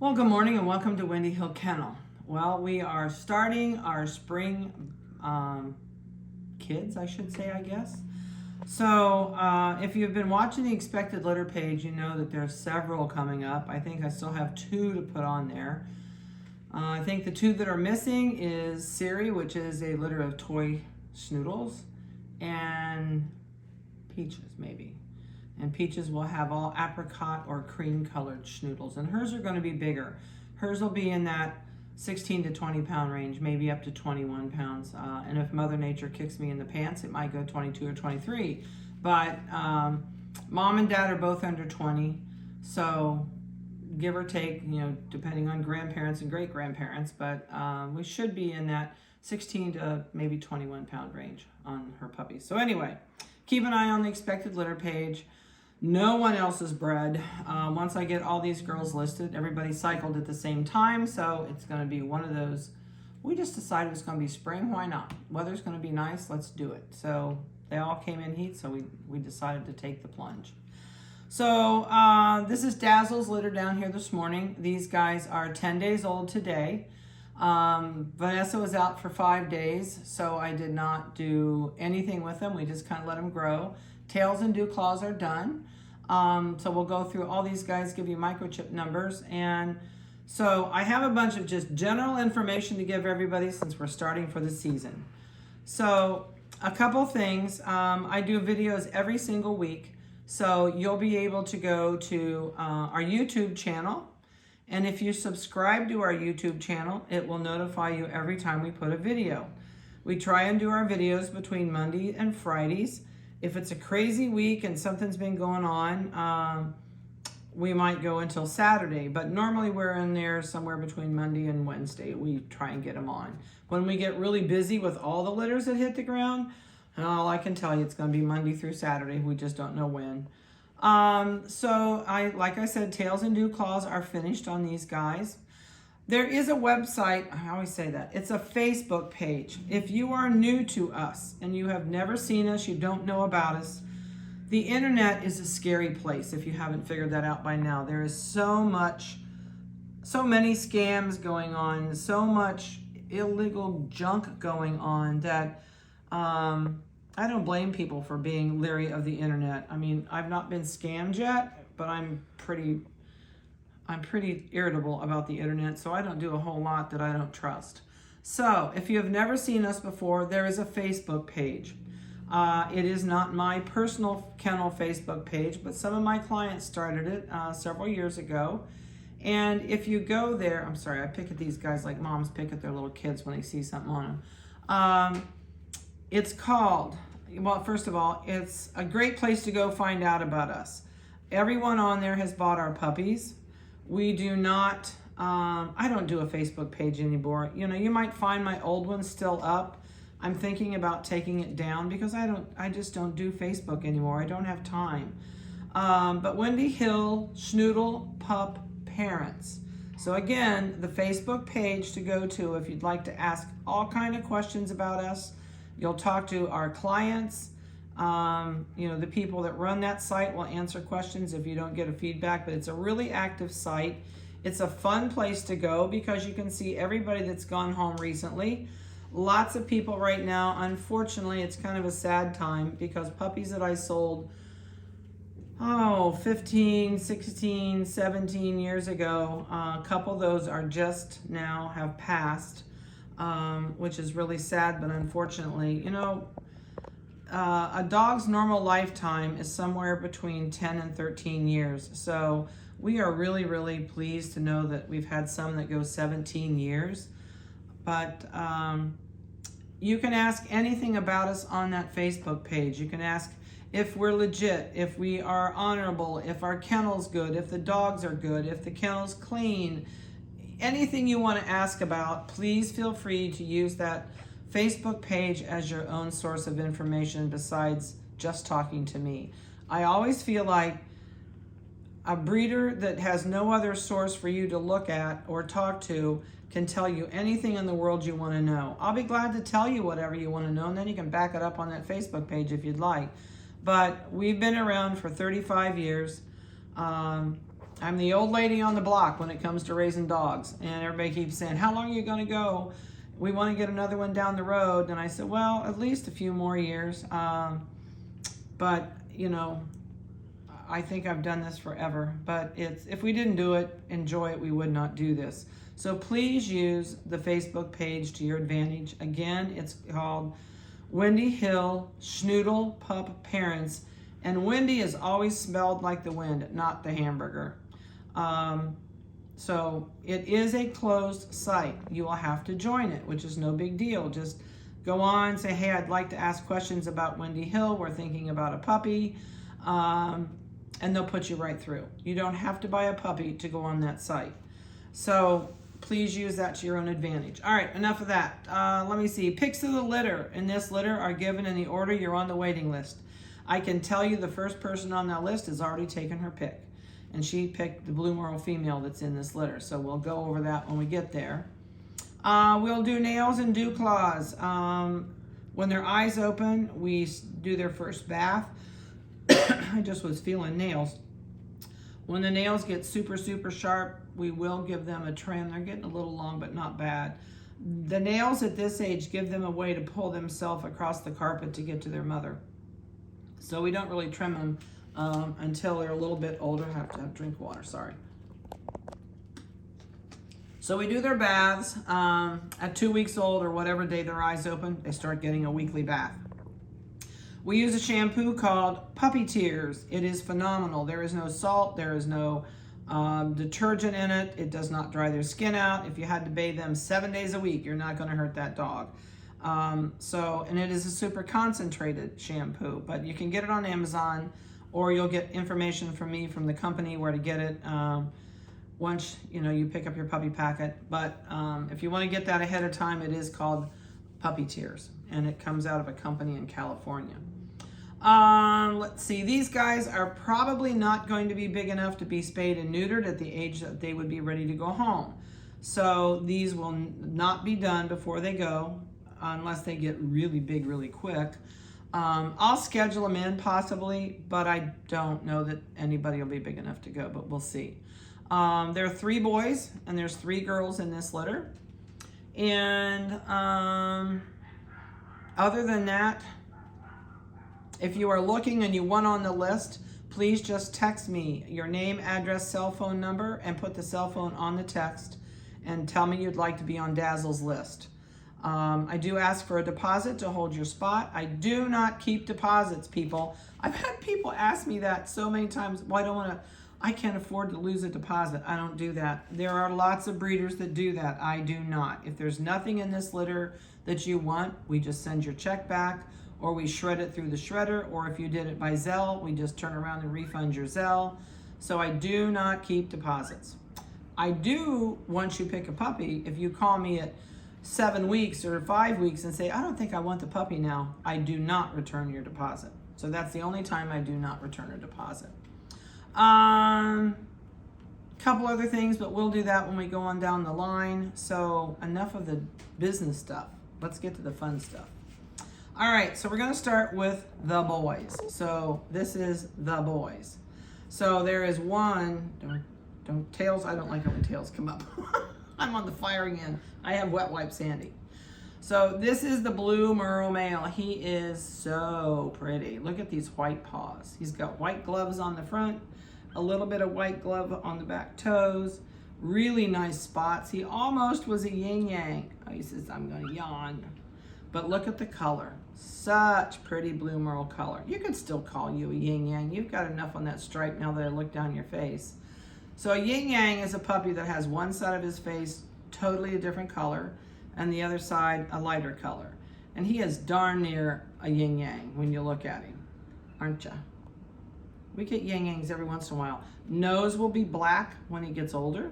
Well, good morning and welcome to Windy Hill Kennel. Well, we are starting our spring kids, I should say, I guess. So if you've been watching the expected litter page, you know that there's several coming up. I think I still have 2 to put on there. I think the 2 that are missing is Siri, which is a litter of toy schnoodles, and Peaches, maybe. And Peaches will have all apricot or cream colored schnoodles, and hers are going to be bigger. Hers will be in that 16 to 20 pound range, maybe up to 21 pounds. And if Mother Nature kicks me in the pants, it might go 22 or 23. But Mom and Dad are both under 20, so give or take, depending on grandparents and great grandparents, but we should be in that 16 to maybe 21 pound range on her puppies. So anyway, keep an eye on the expected litter page. No one else is bred. Once I get all these girls listed, everybody cycled at the same time, so it's going to be one of those. We just decided it's going to be spring. Why not? Weather's going to be nice. Let's do it. So they all came in heat, so we decided to take the plunge. So this is Dazzel's litter down here this morning. These guys are 10 days old today. Vanessa was out for 5 days, so I did not do anything with them. We just kind of let them grow. Tails and dew claws are done. So we'll go through all these guys, give you microchip numbers. And so I have a bunch of just general information to give everybody since we're starting for the season. So a couple things. I do videos every single week. So you'll be able to go to our YouTube channel. And if you subscribe to our YouTube channel, it will notify you every time we put a video. We try and do our videos between Monday and Fridays. If it's a crazy week and something's been going on, we might go until Saturday, but normally we're in there somewhere between Monday and Wednesday. We try and get them on. When we get really busy with all the litters that hit the ground, all I can tell you, it's going to be Monday through Saturday. We just don't know when. So like I said, tails and dew claws are finished on these guys. There is a website, I always say that, it's a Facebook page. If you are new to us and you have never seen us, you don't know about us, the internet is a scary place if you haven't figured that out by now. There is so many scams going on, so much illegal junk going on that I don't blame people for being leery of the internet. I mean, I've not been scammed yet, but I'm pretty irritable about the internet, so I don't do a whole lot that I don't trust. So if you have never seen us before, there is a Facebook page. It is not my personal kennel Facebook page, but some of my clients started it several years ago. And if you go there, I'm sorry, I pick at these guys like moms pick at their little kids when they see something on them. It's called, well, first of all, it's a great place to go find out about us. Everyone on there has bought our puppies. We do not, I don't do a Facebook page anymore. You might find my old one still up. I'm thinking about taking it down because I just don't do Facebook anymore. I don't have time. But Windy Hill Schnoodle Pup Parents. So again, the Facebook page to go to if you'd like to ask all kind of questions about us. You'll talk to our clients. The people that run that site will answer questions if you don't get a feedback, but it's a really active site. It's a fun place to go because you can see everybody that's gone home recently. Lots of people right now, unfortunately, it's kind of a sad time because puppies that I sold, 15, 16, 17 years ago, a couple of those are just now have passed, which is really sad, but unfortunately, a dog's normal lifetime is somewhere between 10 and 13 years. So we are really, really pleased to know that we've had some that go 17 years. But you can ask anything about us on that Facebook page. You can ask if we're legit, if we are honorable, if our kennel's good, if the dogs are good, if the kennel's clean. Anything you want to ask about, please feel free to use that Facebook page as your own source of information besides just talking to me. I always feel like a breeder that has no other source for you to look at or talk to can tell you anything in the world you want to know. I'll be glad to tell you whatever you want to know, and then you can back it up on that Facebook page if you'd like. But we've been around for 35 years. I'm the old lady on the block when it comes to raising dogs. And everybody keeps saying, how long are you going to go? We want to get another one down the road. And I said, well, at least a few more years. But, you know, I think I've done this forever. But if we didn't do it, enjoy it, we would not do this. So please use the Facebook page to your advantage. Again, it's called Wendy Hill Schnoodle Pup Parents. And Wendy is always spelled like the wind, not the hamburger. So it is a closed site. You will have to join it, which is no big deal. Just go on, say, hey, I'd like to ask questions about Wendy Hill. We're thinking about a puppy. And they'll put you right through. You don't have to buy a puppy to go on that site. So please use that to your own advantage. All right, enough of that. Let me see. Picks of the litter in this litter are given in the order you're on the waiting list. I can tell you the first person on that list has already taken her pick. And she picked the blue merle female that's in this litter. So we'll go over that when we get there. We'll do nails and dew claws. When their eyes open, we do their first bath. I just was feeling nails. When the nails get super, super sharp, we will give them a trim. They're getting a little long, but not bad. The nails at this age give them a way to pull themselves across the carpet to get to their mother. So we don't really trim them until they're a little bit older. I have to drink water, sorry. So we do their baths. At 2 weeks old or whatever day their eyes open, they start getting a weekly bath. We use a shampoo called Puppy Tears. It is phenomenal. There is no salt. There is no detergent in it. It does not dry their skin out. If you had to bathe them 7 days a week, you're not going to hurt that dog. And it is a super concentrated shampoo, but you can get it on Amazon, or you'll get information from me from the company where to get it once you pick up your puppy packet. But if you want to get that ahead of time, it is called Puppy Tears, and it comes out of a company in California. Let's see, these guys are probably not going to be big enough to be spayed and neutered at the age that they would be ready to go home. So these will not be done before they go, unless they get really big really quick. I'll schedule them in possibly, but I don't know that anybody will be big enough to go, but we'll see. There are 3 boys and there's 3 girls in this litter. And other than that, if you are looking and you want on the list, please just text me your name, address, cell phone number, and put the cell phone on the text and tell me you'd like to be on Dazzel's list. I do ask for a deposit to hold your spot. I do not keep deposits, people. I've had people ask me that so many times. Well, I can't afford to lose a deposit. I don't do that. There are lots of breeders that do that. I do not. If there's nothing in this litter that you want, we just send your check back, or we shred it through the shredder, or if you did it by Zelle, we just turn around and refund your Zelle. So I do not keep deposits. I do, once you pick a puppy, if you call me at 7 weeks or 5 weeks and say, I don't think I want the puppy now, I do not return your deposit. So that's the only time I do not return a deposit. Couple other things, but we'll do that when we go on down the line. So enough of the business stuff. Let's get to the fun stuff. All right, so we're gonna start with the boys. So this is the boys. So there is one, tails, I don't like it when tails come up. I'm on the firing end. I have wet wipes handy. So this is the blue merle male. He is so pretty. Look at these white paws. He's got white gloves on the front, a little bit of white glove on the back toes, really nice spots. He almost was a yin yang. Oh, he says, I'm gonna yawn. But look at the color. Such pretty blue merle color. You could still call you a yin yang. You've got enough on that stripe now that I look down your face. So a yin yang is a puppy that has one side of his face totally a different color and the other side a lighter color. And he is darn near a yin yang when you look at him, aren't ya? We get yin yangs every once in a while. Nose will be black when he gets older.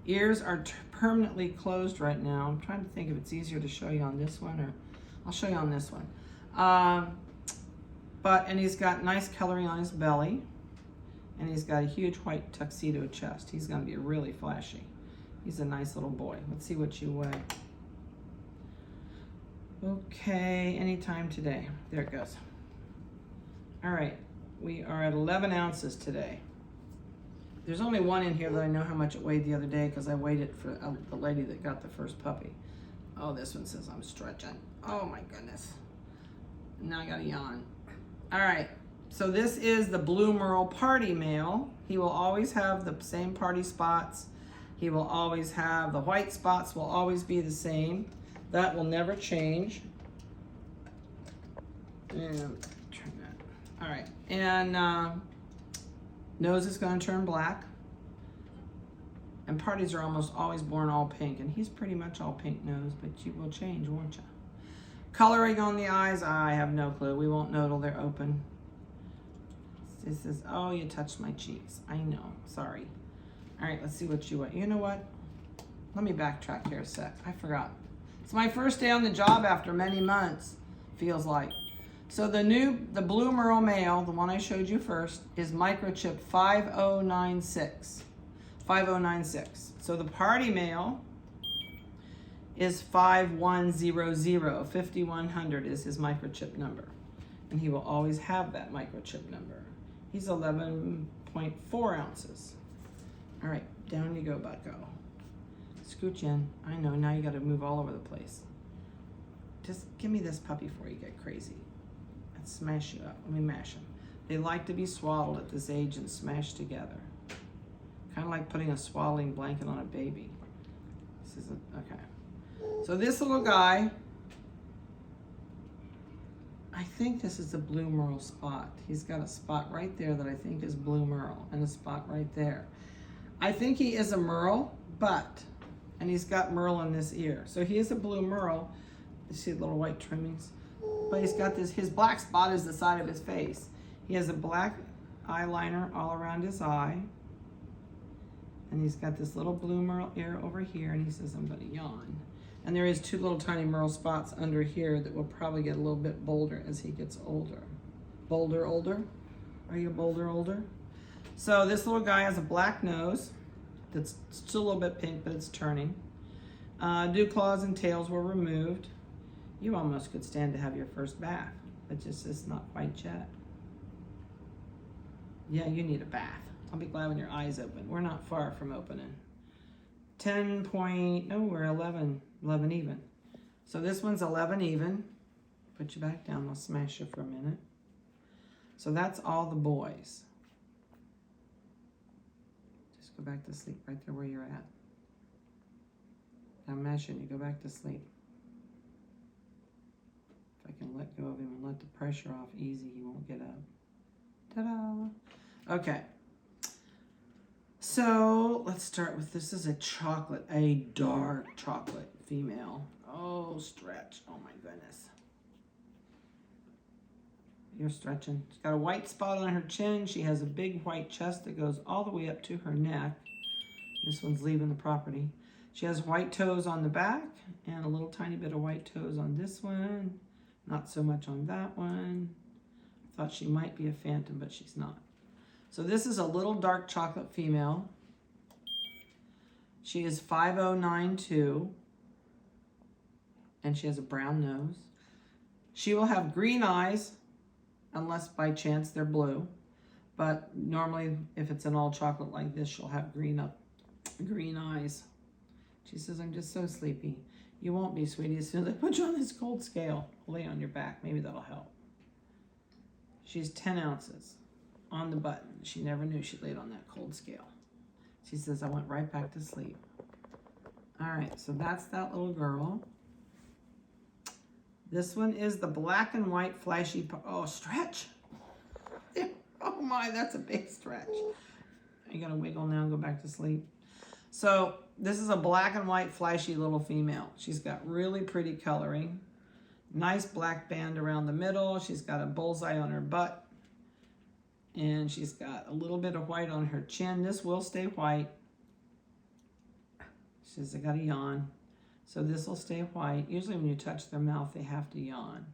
Ears are permanently closed right now. I'm trying to think if it's easier to show you on this one, or I'll show you on this one. And he's got nice coloring on his belly, and he's got a huge white tuxedo chest. He's gonna be really flashy. He's a nice little boy. Let's see what you weigh. Okay, anytime today. There it goes. All right, we are at 11 ounces today. There's only one in here that I know how much it weighed the other day because I weighed it for the lady that got the first puppy. Oh, this one says I'm stretching. Oh my goodness. Now I got a yawn. All right, so this is the Blue Merle party male. He will always have the same party spots. He will always have, the white spots will always be the same. That will never change. And turn that. All right, and nose is gonna turn black. And parties are almost always born all pink, and he's pretty much all pink nose, but you will change, won't you? Coloring on the eyes, I have no clue. We won't know till they're open. This says, oh, you touched my cheeks. I know, sorry. All right, let's see what you want. You know what? Let me backtrack here a sec. I forgot. It's my first day on the job after many months, feels like. So the Blue Merle male, the one I showed you first, is microchip 5096. 5096. So the party male is 5100. 5100 is his microchip number. And he will always have that microchip number. He's 11.4 ounces. All right, down you go, bucko. Scooch in. I know, now you gotta move all over the place. Just give me this puppy before you get crazy. And smash you up. Let me mash him. They like to be swaddled at this age and smashed together. Kind of like putting a swaddling blanket on a baby. This is okay. So this little guy, I think this is a Blue Merle spot. He's got a spot right there that I think is Blue Merle, and a spot right there. I think he is a Merle, and he's got Merle in this ear. So he is a Blue Merle. You see the little white trimmings? But he's got this, his black spot is the side of his face. He has a black eyeliner all around his eye. And he's got this little Blue Merle ear over here, and he says, I'm gonna yawn. And there is two little tiny Merle spots under here that will probably get a little bit bolder as he gets older. Bolder older? Are you bolder older? So this little guy has a black nose that's still a little bit pink, but it's turning. Dew claws and tails were removed. You almost could stand to have your first bath, but just it's not quite yet. Yeah, you need a bath. I'll be glad when your eyes open. We're not far from opening. 10 point, no, we're 11 even. So this one's 11 even. Put you back down, I'll smash you for a minute. So that's all the boys. Just go back to sleep right there where you're at. I'm mashing you, go back to sleep. If I can let go of him and let the pressure off easy, he won't get up. Ta-da! Okay. So let's start with, this is a chocolate, a dark chocolate female. Oh, stretch. Oh my goodness. You're stretching. She's got a white spot on her chin. She has a big white chest that goes all the way up to her neck. This one's leaving the property. She has white toes on the back and a little tiny bit of white toes on this one. Not so much on that one. I thought she might be a phantom, but she's not. So this is a little dark chocolate female. She is 5092, and she has a brown nose. She will have green eyes, unless by chance they're blue. But normally, if it's an all chocolate like this, she'll have green eyes. She says, I'm just so sleepy. You won't be, sweetie, as soon as I put you on this cold scale. Lay on your back, maybe that'll help. She's 10 ounces on the button. She never knew she laid on that cold scale. She says, I went right back to sleep. All right, so that's that little girl. This one is the black and white flashy, oh, stretch. Oh my, that's a big stretch. You gotta wiggle now and go back to sleep. So this is a black and white flashy little female. She's got really pretty coloring. Nice black band around the middle. She's got a bullseye on her butt. And she's got a little bit of white on her chin. This will stay white. She says, I got a yawn. So this will stay white. Usually when you touch their mouth, they have to yawn.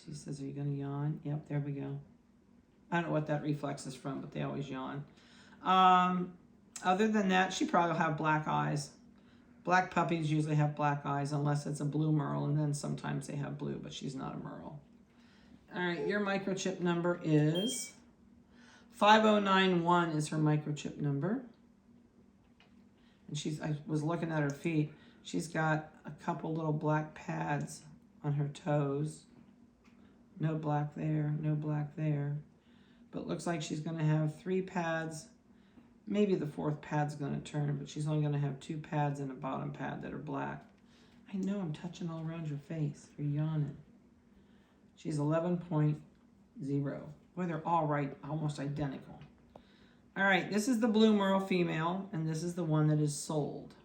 She says, are you gonna yawn? Yep, there we go. I don't know what that reflex is from, but they always yawn. Other than that, she probably will have black eyes. Black puppies usually have black eyes unless it's a Blue Merle, and then sometimes they have blue, but she's not a Merle. All right, your microchip number is 5091 is her microchip number. And I was looking at her feet. She's got a couple little black pads on her toes. No black there, no black there. But looks like she's going to have 3 pads. Maybe the 4th pad's going to turn, but she's only going to have 2 pads and a bottom pad that are black. I know I'm touching all around your face. You're yawning. She's 11.0. Boy, they're all right, almost identical. All right, this is the blue merle female, and this is the one that is sold.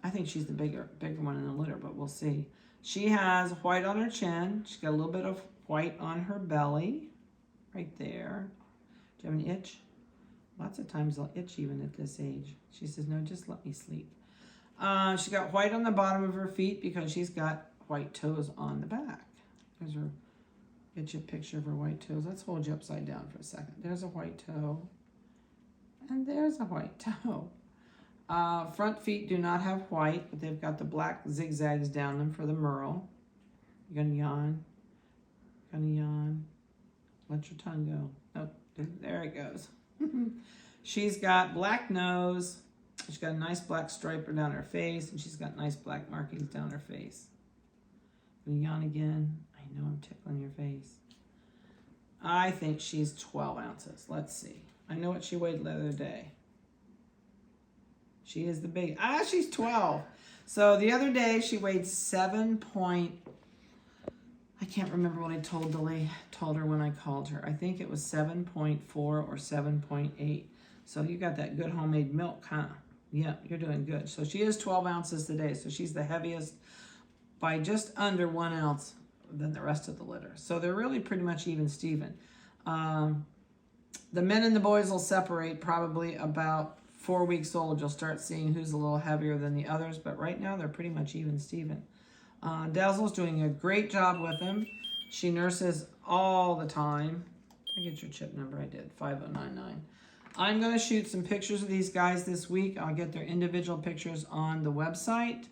I think she's the bigger one in the litter, but we'll see. She has white on her chin. She's got a little bit of white on her belly, right there. Do you have an itch? Lots of times they'll itch even at this age. She says, no, just let me sleep. She got white on the bottom of her feet because she's got white toes on the back. There's her, get you a picture of her white toes. Let's hold you upside down for a second. There's a white toe. And there's a white toe. Front feet do not have white, but they've got the black zigzags down them for the merle. You're gonna yawn. Gonna yawn. Let your tongue go. Oh, there it goes. She's got black nose. She's got a nice black stripe down her face, and she's got nice black markings down her face. Gonna yawn again. I know I'm tickling your face. I think she's 12 ounces. Let's see. I know what she weighed the other day. She is the big, she's 12. So the other day she weighed I can't remember what I told her when I called her. I think it was 7.4 or 7.8. So you got that good homemade milk, huh? Yeah, you're doing good. So she is 12 ounces today. So she's the heaviest by just under 1 ounce than the rest of the litter. So they're really pretty much even Steven. The men and the boys will separate probably about 4 weeks old. You'll start seeing who's a little heavier than the others, but right now they're pretty much even Steven. Dazzel's doing a great job with him. She nurses all the time. I get your chip number. I did, 5099. I'm going to shoot some pictures of these guys this week. I'll get their individual pictures on the website.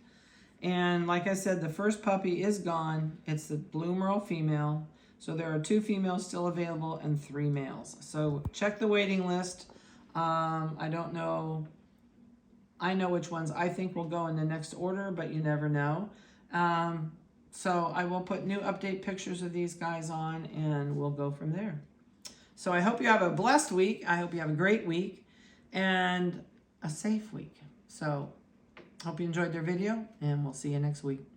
And like I said, the first puppy is gone. It's the blue merle female. So there are 2 females still available and 3 males. So check the waiting list. I don't know. I know which ones I think will go in the next order, but you never know. So I will put new update pictures of these guys on, and we'll go from there. So I hope you have a blessed week. I hope you have a great week and a safe week. So hope you enjoyed their video, and we'll see you next week.